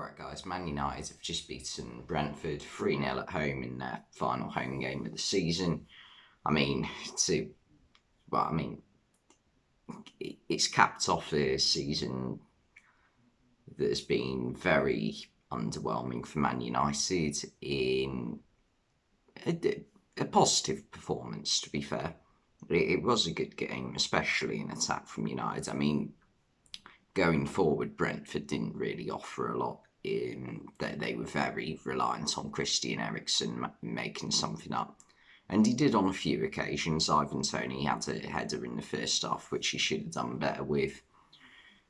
Alright guys, Man United have just beaten Brentford 3-0 at home in their final home game of the season. I mean, to well, I mean, it's capped off a season that has been very underwhelming for Man United in a positive performance, to be fair. It was a good game, especially in attack from United. I mean, going forward, Brentford didn't really offer a lot. They were very reliant on Christian Eriksen making something up. And he did on a few occasions. Ivan Toney had a header in the first half, which he should have done better with.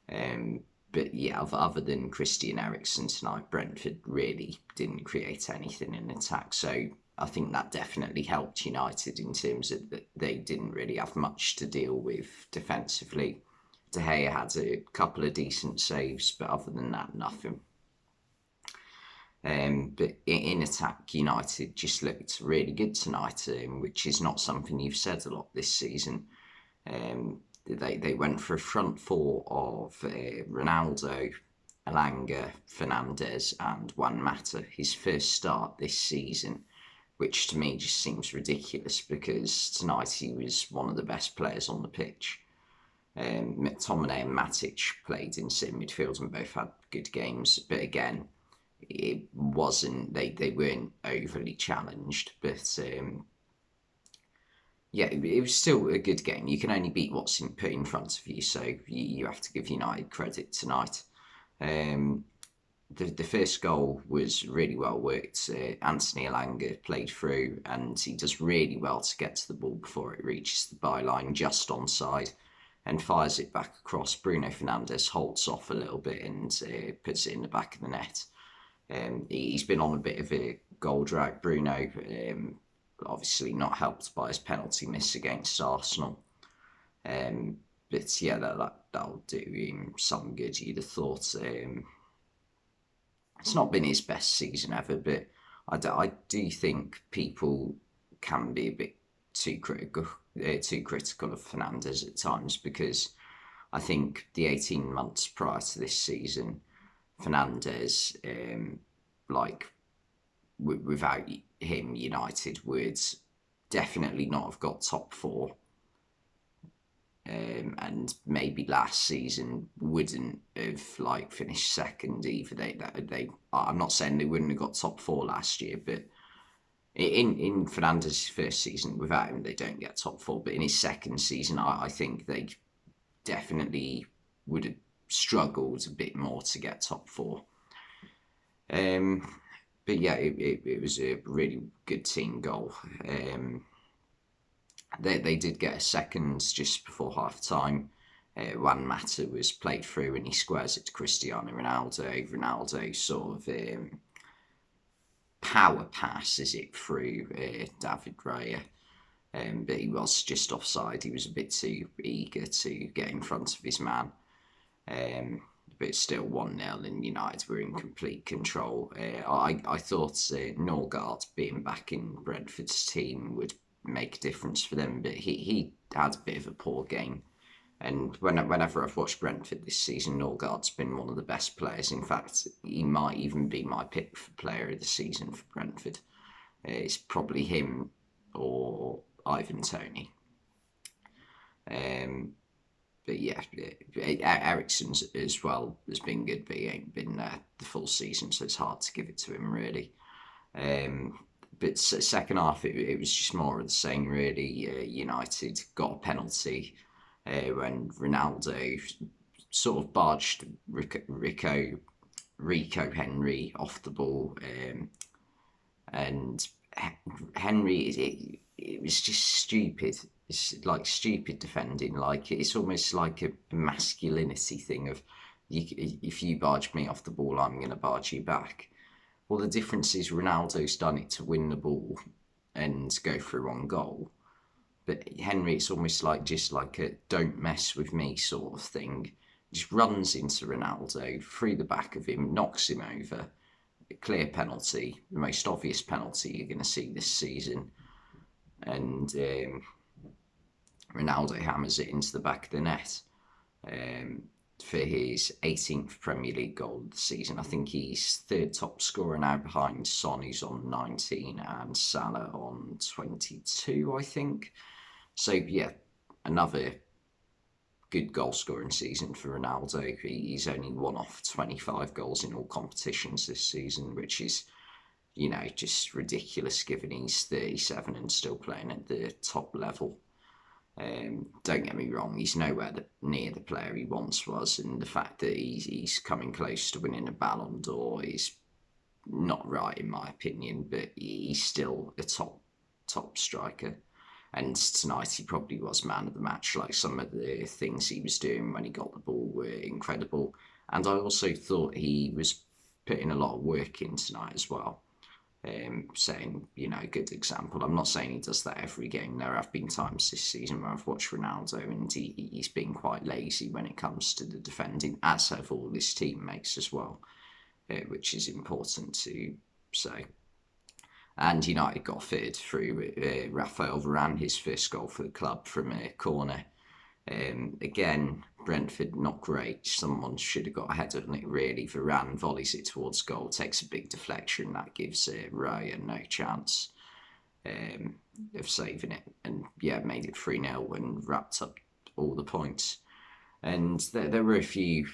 But yeah, other than Christian Eriksen tonight, Brentford really didn't create anything in attack. So I think that definitely helped United in terms of that they didn't really have much to deal with defensively. De Gea had a couple of decent saves, but other than that, nothing. But in attack, United just looked really good tonight, which is not something you've said a lot this season. They went for a front four of Ronaldo, Elanga, Fernandes, and Juan Mata. His first start this season, which to me just seems ridiculous because tonight he was one of the best players on the pitch. McTominay and Matic played in centre midfield and both had good games, but again, it wasn't they weren't overly challenged, but yeah, it was still a good game. You can only beat what's put in front of you, so you have to give United credit tonight. The first goal was really well worked. Anthony Elanga played through, and he does really well to get to the ball before it reaches the byline, just onside, and fires it back across. Bruno Fernandes holds off a little bit and puts it in the back of the net. He's been on a bit of a goal drought, Bruno, obviously not helped by his penalty miss against Arsenal. But yeah, that'll do him some good, you'd have thought. It's not been his best season ever, but I do think people can be a bit too critical of Fernandes at times, because I think the 18 months prior to this season, Fernandes, without him, United would definitely not have got top four, and maybe last season wouldn't have finished second either. I'm not saying they wouldn't have got top four last year, but in Fernandes' first season, without him, they don't get top four. But in his second season, I think they definitely would have struggled a bit more to get top four. But yeah, it was a really good team goal. They did get a second just before half time. Juan Mata was played through and he squares it to Cristiano Ronaldo. Ronaldo sort of power passes it through David Raya. But he was just offside. He was a bit too eager to get in front of his man. But still 1-0 and United were in complete control. I thought Norgard being back in Brentford's team would make a difference for them, but he had a bit of a poor game. And whenever I've watched Brentford this season, Norgard's been one of the best players. In fact, he might even be my pick for player of the season for Brentford. It's probably him or Ivan Toney. But yeah, Eriksen as well has been good, but he ain't been there the full season, so it's hard to give it to him really. But second half, it was just more of the same really. United got a penalty when Ronaldo sort of barged Rico Henry off the ball, and Henry, it was just stupid. It's stupid defending. It's almost like a masculinity thing of, if you barge me off the ball, I'm going to barge you back. Well, the difference is Ronaldo's done it to win the ball and go through on goal. But Henry, it's almost just like a don't mess with me sort of thing. Just runs into Ronaldo, through the back of him, knocks him over. A clear penalty, the most obvious penalty you're going to see this season. And Ronaldo hammers it into the back of the net. for his 18th Premier League goal of the season. I think he's third top scorer now behind Son, who's on 19, and Salah on 22, I think. So, yeah, another good goal scoring season for Ronaldo. He's only one off 25 goals in all competitions this season, which is, just ridiculous given he's 37 and still playing at the top level. Don't get me wrong, he's nowhere near the player he once was, and the fact that he's coming close to winning a Ballon d'Or is not right in my opinion, but he's still a top striker. And tonight he probably was man of the match. Like, some of the things he was doing when he got the ball were incredible. And I also thought he was putting a lot of work in tonight as well. Saying, good example. I'm not saying he does that every game. There have been times this season where I've watched Ronaldo and he's been quite lazy when it comes to the defending, as have all his teammates as well, which is important to say. And United got third through Rafael Varane, his first goal for the club from a corner. Again, Brentford not great. Someone should have got ahead on it really. Varane volleys it towards goal, takes a big deflection. That gives Raya no chance of saving it. And yeah, made it 3-0 and wrapped up all the points. And there were a few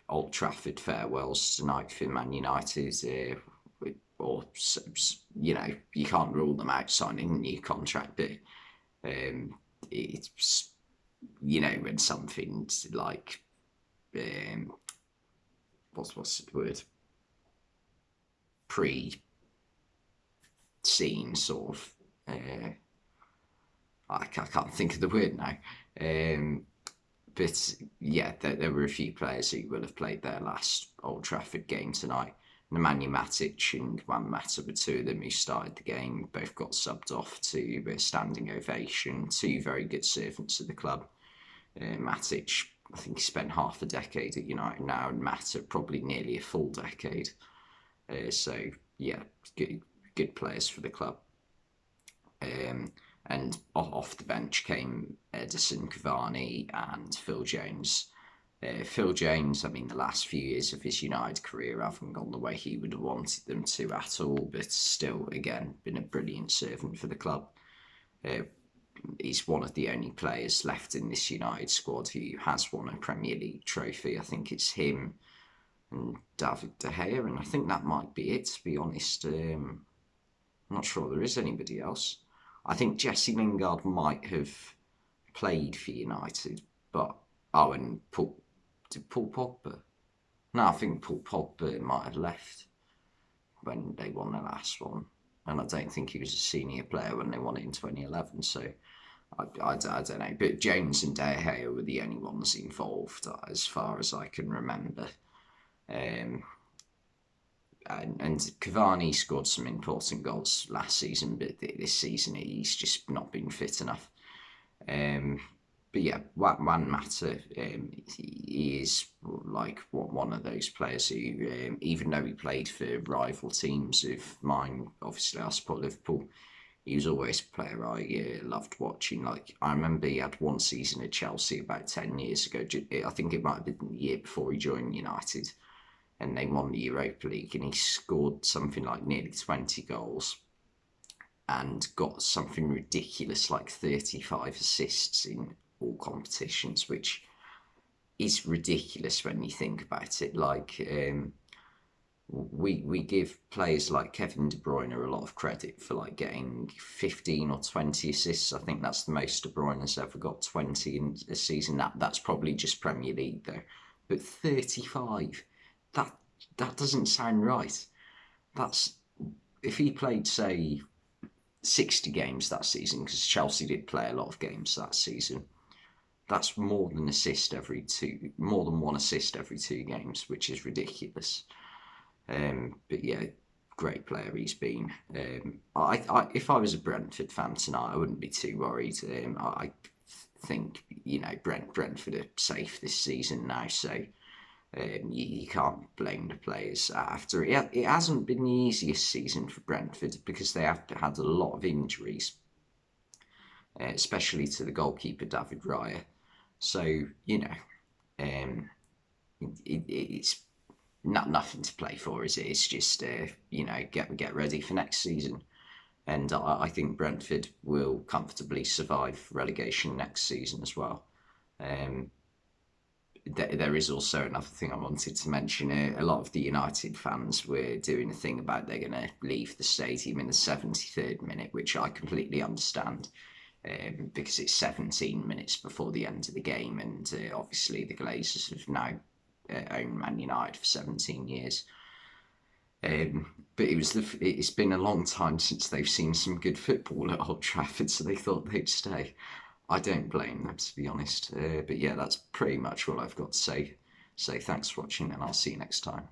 Old Trafford farewells tonight for Man United. Or, you can't rule them out signing a new contract, but it's, when something like, what's the word? Pre-scene sort of, I can't think of the word now. But yeah, there were a few players who will have played their last Old Trafford game tonight. Nemanja Matic and Juan Mata were two of them who started the game. Both got subbed off to a standing ovation. Two very good servants of the club. Matic, I think he spent half a decade at United now, and Mata probably nearly a full decade. So yeah, good players for the club. And off the bench came Edison Cavani and Phil Jones. Phil Jones, the last few years of his United career haven't gone the way he would have wanted them to at all, but still, again, been a brilliant servant for the club. He's one of the only players left in this United squad who has won a Premier League trophy. I think it's him and David De Gea, and I think that might be it, to be honest. I'm not sure there is anybody else. I think Jesse Lingard might have played for United, but... Oh, and Paul Pogba? No, I think Paul Pogba might have left when they won the last one. And I don't think he was a senior player when they won it in 2011, so I don't know. But Jones and De Gea were the only ones involved, as far as I can remember. And Cavani scored some important goals last season, but this season he's just not been fit enough. But yeah, Juan Mata, he is like one of those players who, even though he played for rival teams of mine, obviously I support Liverpool, he was always a player I loved watching. Like, I remember he had one season at Chelsea about 10 years ago. I think it might have been the year before he joined United, and they won the Europa League, and he scored something like nearly 20 goals and got something ridiculous like 35 assists in all competitions, which is ridiculous when you think about it. Like, we give players like Kevin De Bruyne a lot of credit for like getting 15 or 20 assists. I think that's the most De Bruyne has ever got, 20 in a season. That's probably just Premier League though. But 35, that doesn't sound right. That's, if he played, say, 60 games that season, because Chelsea did play a lot of games that season, that's more than one assist every 2 games, which is ridiculous. But yeah, great player he's been. If I was a Brentford fan tonight, I wouldn't be too worried. I think Brentford are safe this season now, so you can't blame the players after it. It hasn't been the easiest season for Brentford because they have had a lot of injuries, especially to the goalkeeper David Raya. So it's nothing to play for, is it? It's just get ready for next season. And I think Brentford will comfortably survive relegation next season as well. Um, there is also another thing I wanted to mention. A lot of the United fans were doing a thing about they're going to leave the stadium in the 73rd minute, which I completely understand, because it's 17 minutes before the end of the game, and obviously the Glazers have now owned Man United for 17 years. But it's been a long time since they've seen some good football at Old Trafford, so they thought they'd stay. I don't blame them, to be honest. But yeah, that's pretty much all I've got to say. So thanks for watching, and I'll see you next time.